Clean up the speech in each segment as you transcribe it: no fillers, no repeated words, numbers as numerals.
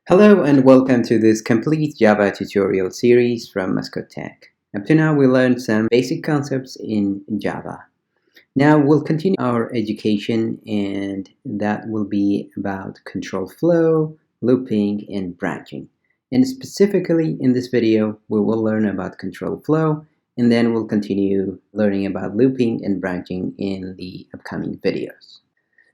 Hello and welcome to this complete Java tutorial series from Mascot Tech. Up to now we learned some basic concepts in Java. Now we'll continue our education and that will be about control flow, looping, and branching. And specifically in this video we will learn about control flow and then we'll continue learning about looping and branching in the upcoming videos.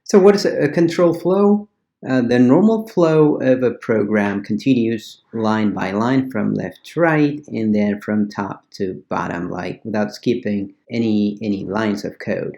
So what is a control flow? The normal flow of a program continues line by line from left to right and then from top to bottom, like without skipping any lines of code.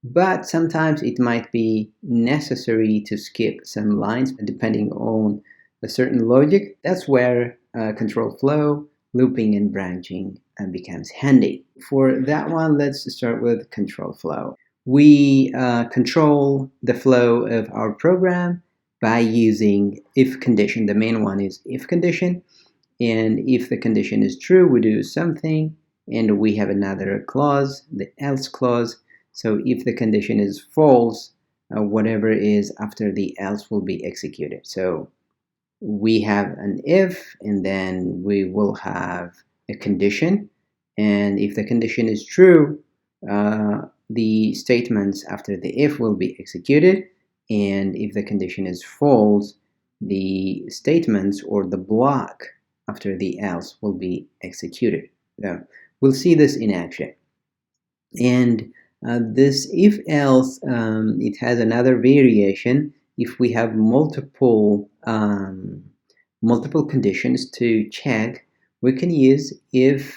But sometimes it might be necessary to skip some lines depending on a certain logic. That's where control flow, looping, and branching becomes handy. For that one, let's start with control flow. We control the flow of our program by using if condition. The main one is if condition, and if the condition is true, we do something, and we have another clause, the else clause. So if the condition is false, whatever is after the else will be executed. So we have an if, and then we will have a condition, and if the condition is true, the statements after the if will be executed, and if the condition is false, the statements or the block after the else will be executed. We'll see this in action. And this if-else, it has another variation. If we have multiple conditions to check, we can use if,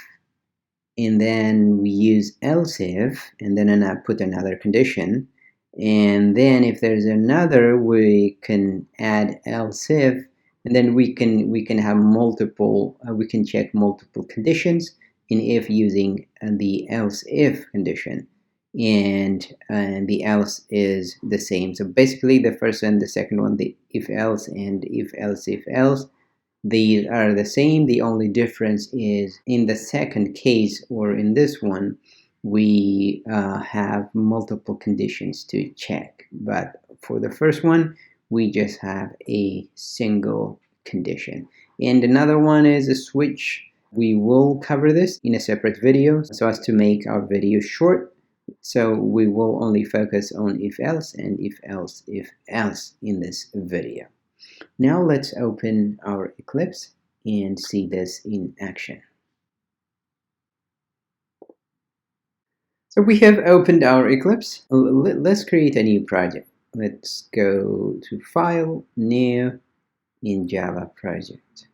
and then we use else if, and then I put another condition. And then if there's another, we can add else if, and then we can have multiple, we can check multiple conditions in if using the else if condition, and the else is the same. So basically the first and the second one, the if else and if else, these are the same. The only difference is in the second case, or in this one, we have multiple conditions to check, but for the first one we just have a single condition. And another one is a switch. We will cover this in a separate video so as to make our video short, so we will only focus on if else and if else in this video. Now let's open our Eclipse and see this in action. So we have opened our Eclipse. Let's create a new project. Let's go to File, New, in Java Project.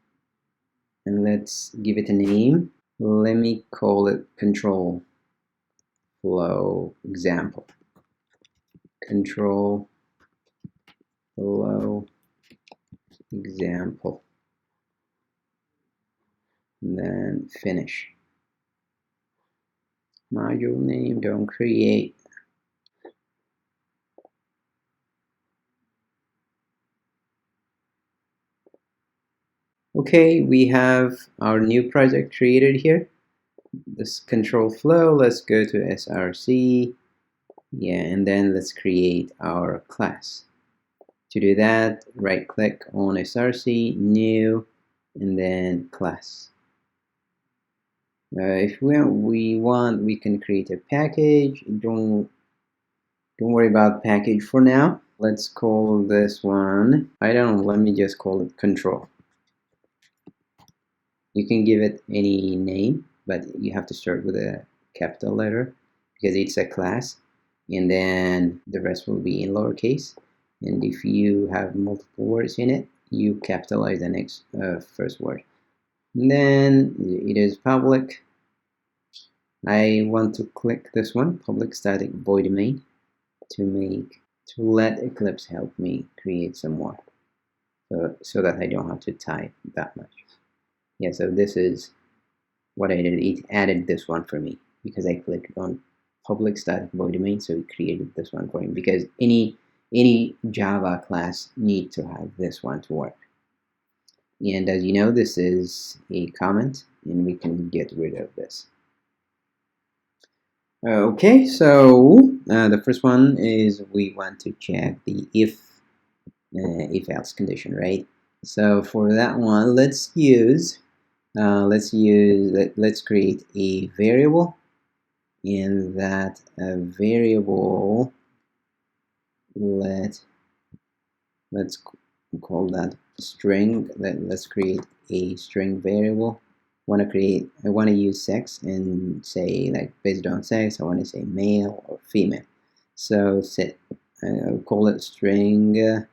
And let's give it a name. Let me call it Control Flow Example. Control Flow Example. And then finish. Module name, don't create. Okay, we have our new project created here. This control flow, let's go to src. Yeah, and then let's create our class. To do that, right click on src, new, and then class. If we want, we can create a package. Don't worry about package for now. Let's call this one, I don't know, let me just call it control. You can give it any name, but you have to start with a capital letter because it's a class, and then the rest will be in lowercase. And if you have multiple words in it, you capitalize the next first word. And then it is public. I want to click this one, public static void main, to let Eclipse help me create some more, so that I don't have to type that much. Yeah, so this is what I did. It added this one for me because I clicked on public static void main, so it created this one for me, because any Java class needs to have this one to work. And as you know, this is a comment, and we can get rid of this. Okay, so the first one is we want to check the if else condition, right? So for that one, let's create a variable, and that variable, let's call that string. Let's create a string variable. I want to use sex and say, like, based on sex, I want to say male or female. So I'll call it string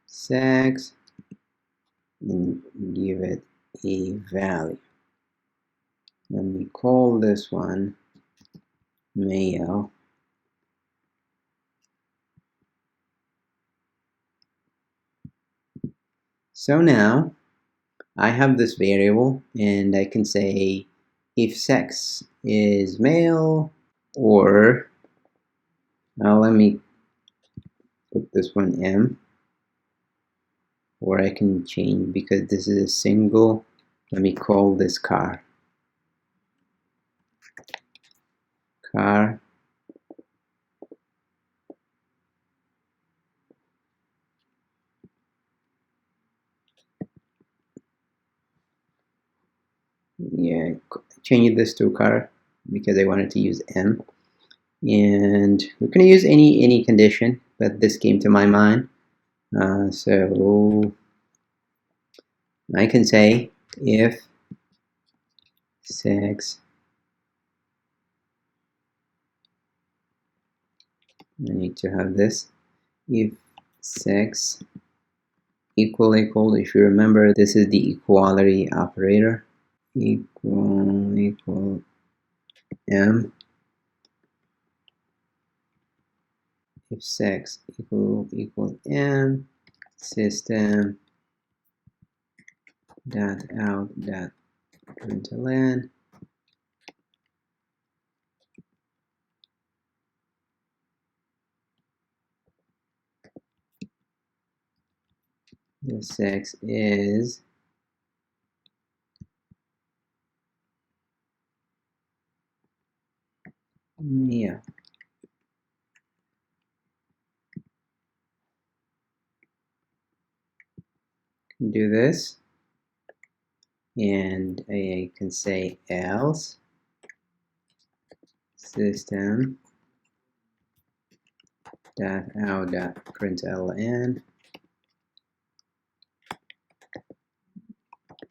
sex and give it a value. Let me call this one male. So now I have this variable, and I can say if sex is male, or now let me put this one M, or I can change, because this is a single, let me call this car. Yeah, change this to car because I wanted to use M. And we're going to use any condition, but this came to my mind. So I can say if sex, I need to have this, if sex equal, if you remember, this is the equality operator, equal M, if sex equal M, system dot out dot println the sex is male. Do this, and I can say else system dot out dot println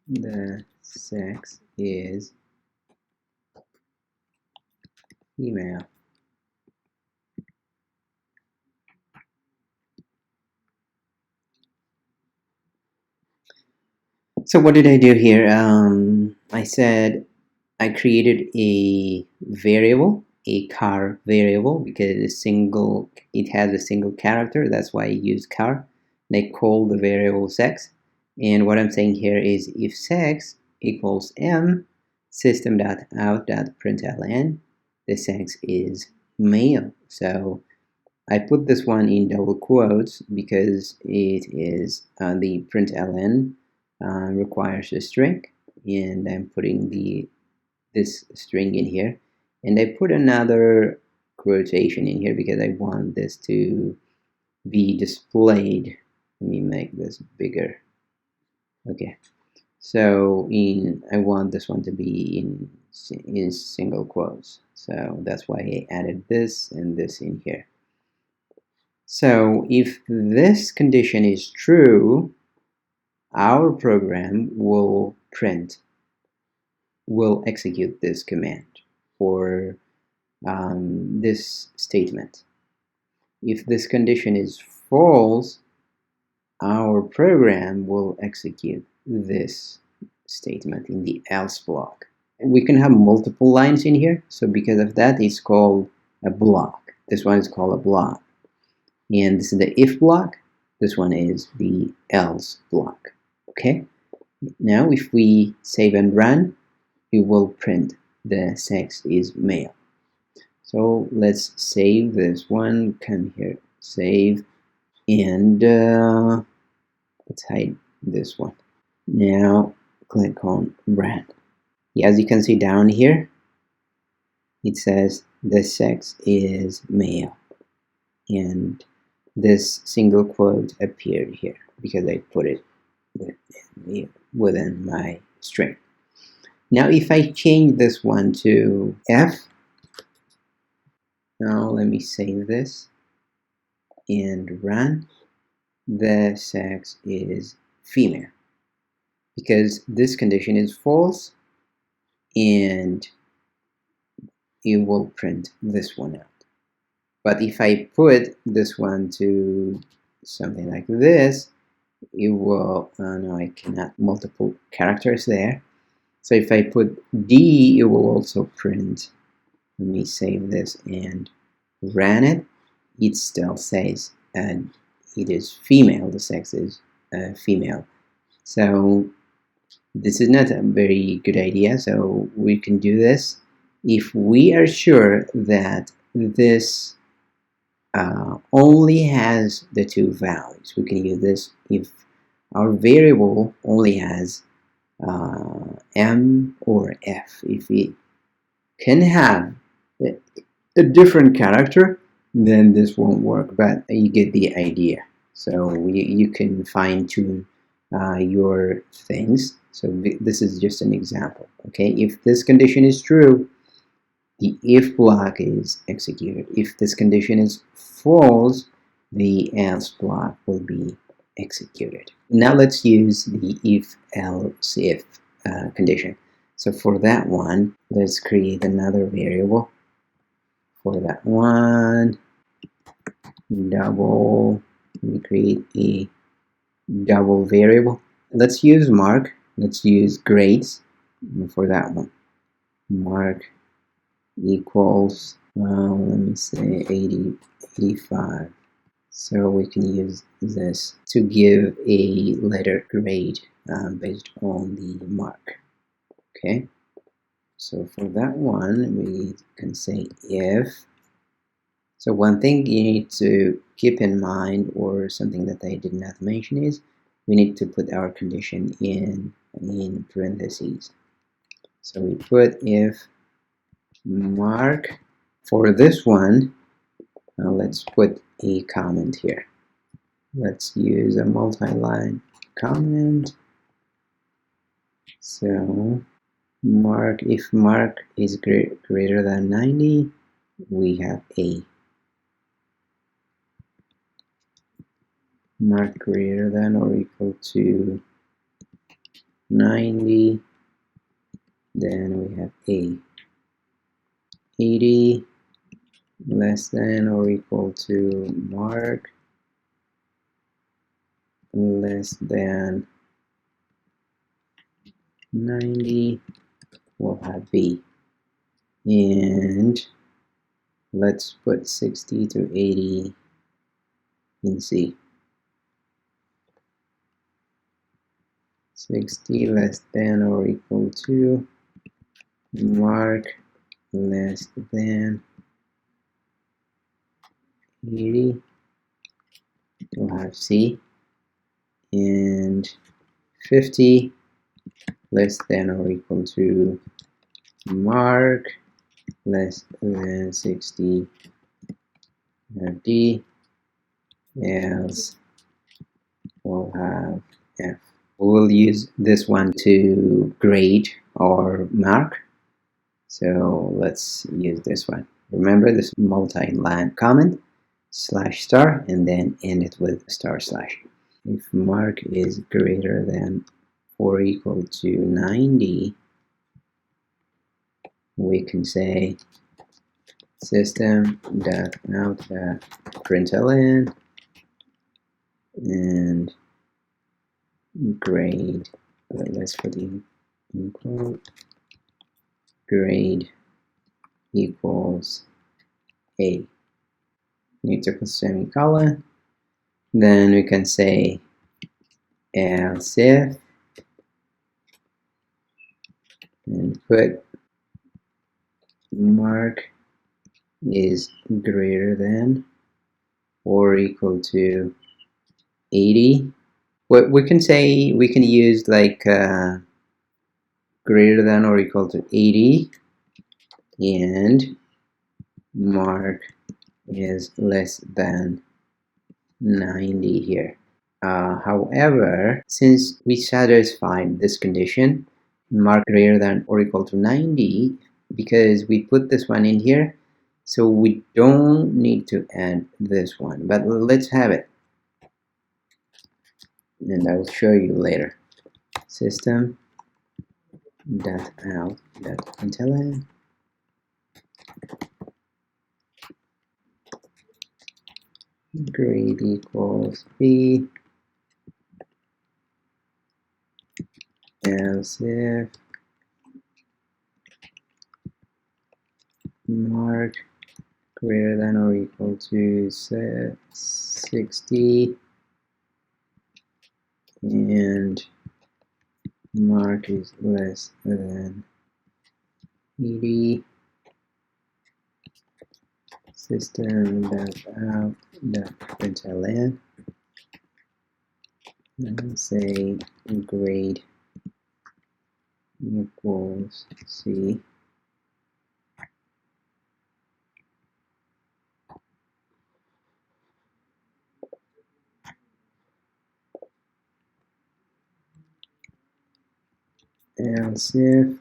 the sex is female. So what did I do here? I said I created a variable, a car variable, because it has a single character. That's why I use car. And I call the variable sex. And what I'm saying here is if sex equals M, system.out.println, the sex is male. So I put this one in double quotes because it is the println requires a string, and I'm putting this string in here, and I put another quotation in here because I want this to be displayed. Let me make this bigger. Okay, so I want this one to be in single quotes, so that's why I added this and this in here. So if this condition is true, our program will execute this command for this statement. If this condition is false, our program will execute this statement in the else block. We can have multiple lines in here, so because of that, it's called a block. This one is called a block. And this is the if block. This one is the else block. Okay? Now, if we save and run, we will print the sex is male. So let's save this one. Come here, save, and let's hide this one. Now click on run. As you can see down here, it says the sex is male, and this single quote appeared here because I put it within my string. Now if I change this one to F, now let me save this and run. The sex is female because this condition is false, and it will print this one out. But if I put this one to something like this, it will, no, I cannot, multiple characters there. So if I put D, it will also print. Let me save this and run it. It still says it is female, the sex is female. So this is not a very good idea, so we can do this if we are sure that this only has the two values. We can use this if our variable only has M or F. If it can have a different character, then this won't work, but you get the idea. So you can fine-tune your things. So this is just an example. Okay, if this condition is true, the if block is executed. If this condition is false, the else block will be executed. Now let's use the if-else if condition. So for that one, let's create another variable. For that one, double, let me create a double variable. Let's use mark. Let's use grades for that one. Mark equals, let me say 80, 85. So we can use this to give a letter grade based on the mark. Okay, so for that one, we can say if. So one thing you need to keep in mind, or something that I did not mention, is we need to put our condition in parentheses. So we put if mark. For this one, let's put a comment here. Let's use a multi-line comment. So mark, if mark is greater than 90, we have A. Mark greater than or equal to 90, then we have A. 80 less than or equal to mark less than 90, we'll have B. And let's put 60 to 80 in C. 60 less than or equal to mark less than 80, we'll have C. And 50 less than or equal to mark less than 60, have D, else we'll have F. We'll use this one to grade or mark. So let's use this one. Remember this multi-line comment /* and then end it with */. If mark is greater than or equal to 90, we can say system.out.println and grade, let's put in quote, grade equals A. Need to put semicolon. Then we can say else if and put mark is greater than or equal to 80. What we can say, we can use like greater than or equal to 80 and mark is less than 90 here. However, since we satisfied this condition, mark greater than or equal to 90, because we put this one in here, so we don't need to add this one, but let's have it, and I will show you later. System dot out dot println grade equals B, else if mark greater than or equal to 60 and mark is less than 80, system.out.println, and say grade equals C. Else if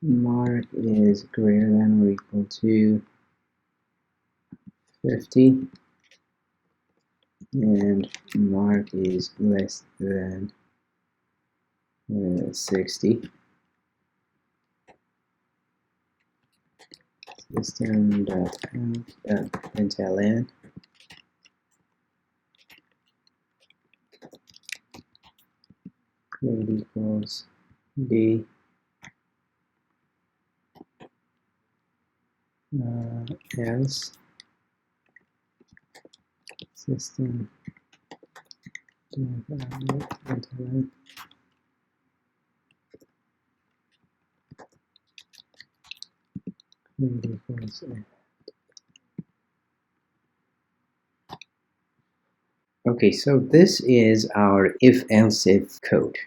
mark is greater than or equal to 50 and mark is less than 60, system.out.println grade equals D, else system.out.println grade equals F. Okay, so this is our if-else-if code.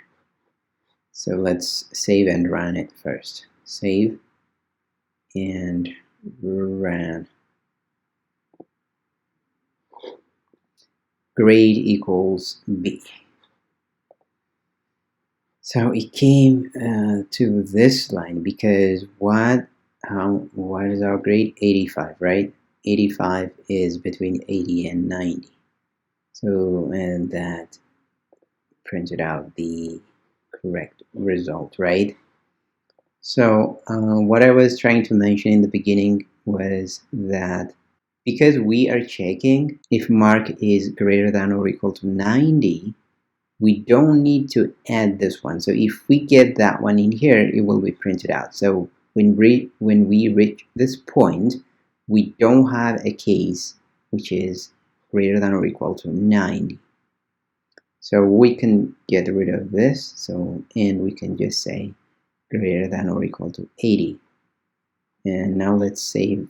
So let's save and run it first. Save and run. Grade equals B. So it came to this line because what is our grade? 85, right? 85 is between 80 and 90. So, and that printed out the correct result, right? So what I was trying to mention in the beginning was that because we are checking if mark is greater than or equal to 90, we don't need to add this one. So if we get that one in here, it will be printed out. So when we reach this point, we don't have a case which is greater than or equal to 90. So we can get rid of this. So, and we can just say greater than or equal to 80. And now let's save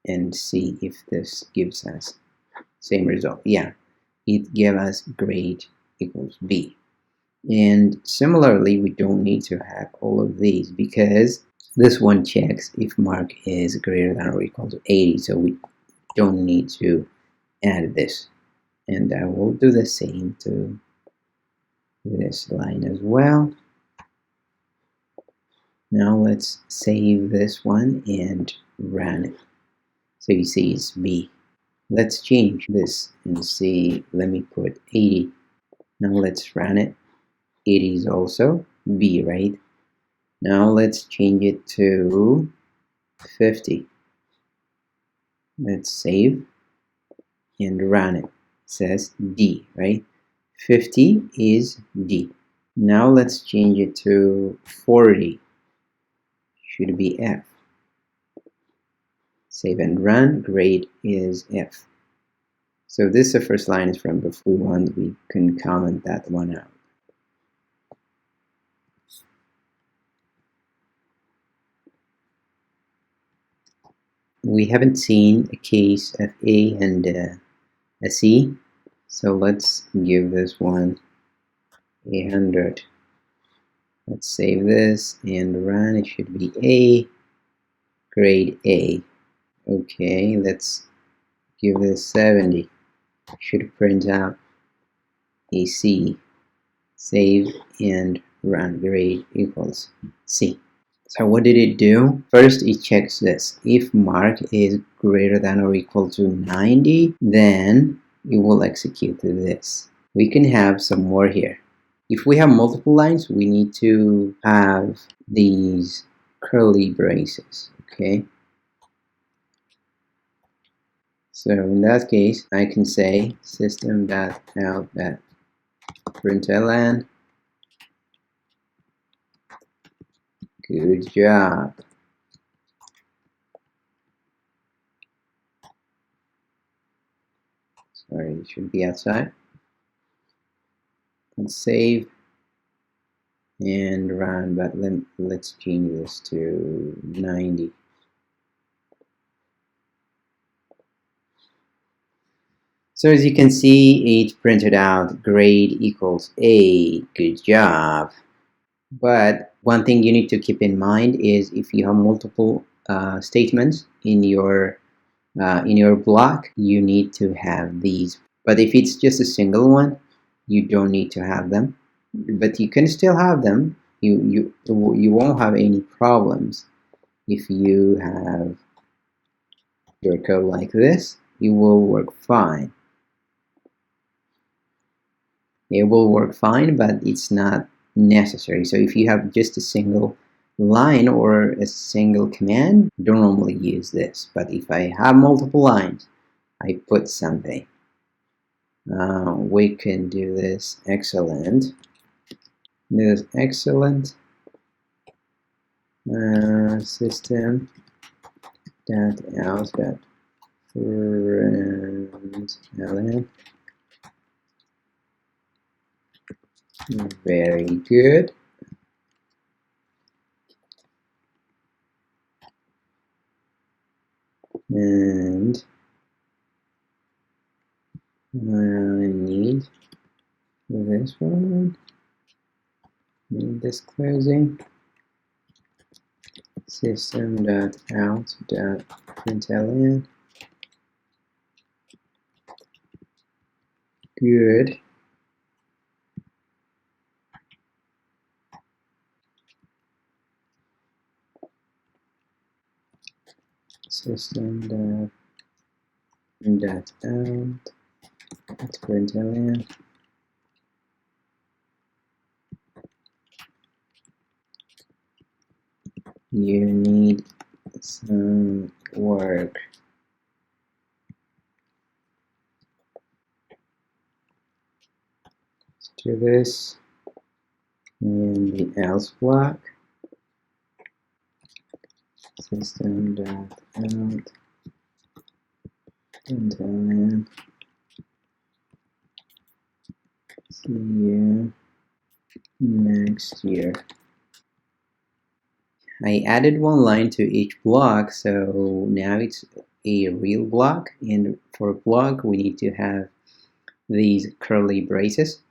and see if this gives us same result. Yeah, it gave us grade equals B. And similarly, we don't need to have all of these because this one checks if mark is greater than or equal to 80. So we don't need to add this. And I will do the same to this line as well. Now let's save this one and run it. So you see it's B. Let's change this and see, let me put 80. Now let's run it. 80 is also B, right? Now let's change it to 50. Let's save and run it. It says D, right? 50 is D. Now let's change it to 40. Should be F. Save and run. Grade is F. So this the first line is from before one. We can comment that one out. We haven't seen a case of A and a C, so let's give this one 100. Let's save this and run. It should be A, grade A. Okay, let's give this 70. Should print out a C. Save and run. Grade equals C. So what did it do? First, it checks this. If mark is greater than or equal to 90, then it will execute this. We can have some more here. If we have multiple lines, we need to have these curly braces, okay? So in that case, I can say system.out.println, good job. Sorry, it should be outside. Let's save and run, but let's change this to 90. So as you can see, it printed out grade equals A. Good job. But one thing you need to keep in mind is if you have multiple statements in your block, you need to have these. But if it's just a single one, you don't need to have them. But you can still have them. You won't have any problems if you have your code like this. It will work fine. It will work fine, but it's not necessary. So if you have just a single line or a single command, don't normally use this. But if I have multiple lines, I put something. We can do this. Excellent. This is excellent. System dot out dot println. Very good. And I need this one. Need this closing. System.out.println. Good. System.out.println. You need some work. Let's do this in the else block. System.out.println. See you next year. I added one line to each block, so now it's a real block, and for a block we need to have these curly braces.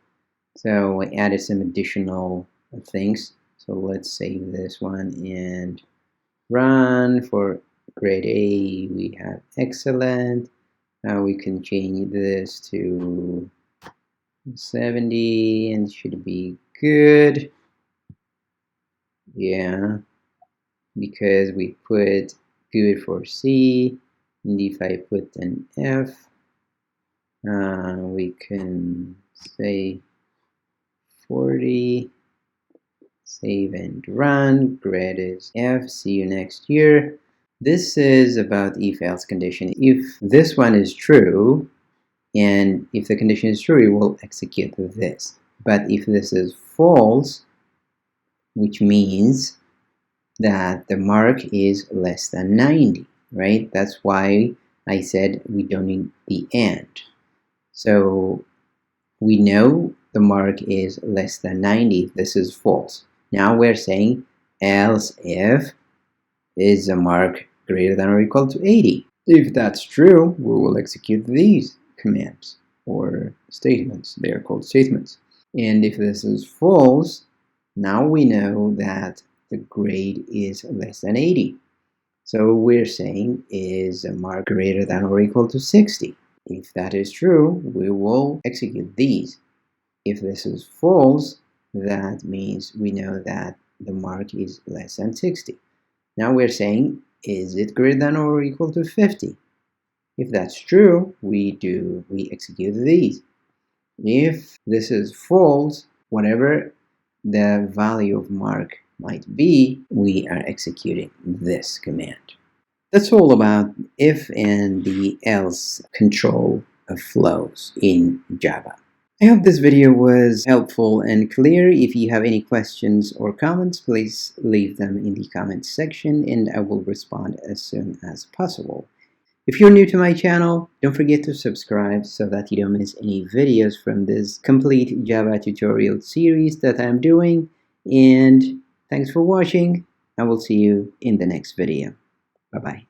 So I added some additional things. So let's save this one and run. For grade A we have excellent. Now we can change this to 70 and it should be good. Yeah, because we put good for C, and if I put an F, we can say 40, save and run. Grade is F. See you next year. This is about if-else condition. If this one is true, and if the condition is true, it will execute this. But if this is false, which means that the mark is less than 90, right? That's why I said we don't need the and. So we know the mark is less than 90. This is false. Now we're saying else if is a mark greater than or equal to 80. If that's true, we will execute these commands or statements. They are called statements. And if this is false, now we know that the grade is less than 80. So we're saying, is a mark greater than or equal to 60? If that is true, we will execute these. If this is false, that means we know that the mark is less than 60. Now we're saying, is it greater than or equal to 50? If that's true, we execute these. If this is false, whatever the value of mark might be, we are executing this command. That's all about if and the else control of flows in Java. I hope this video was helpful and clear. If you have any questions or comments, please leave them in the comments section and I will respond as soon as possible. If you're new to my channel, don't forget to subscribe so that you don't miss any videos from this complete Java tutorial series that I'm doing. And thanks for watching. I will see you in the next video. Bye-bye.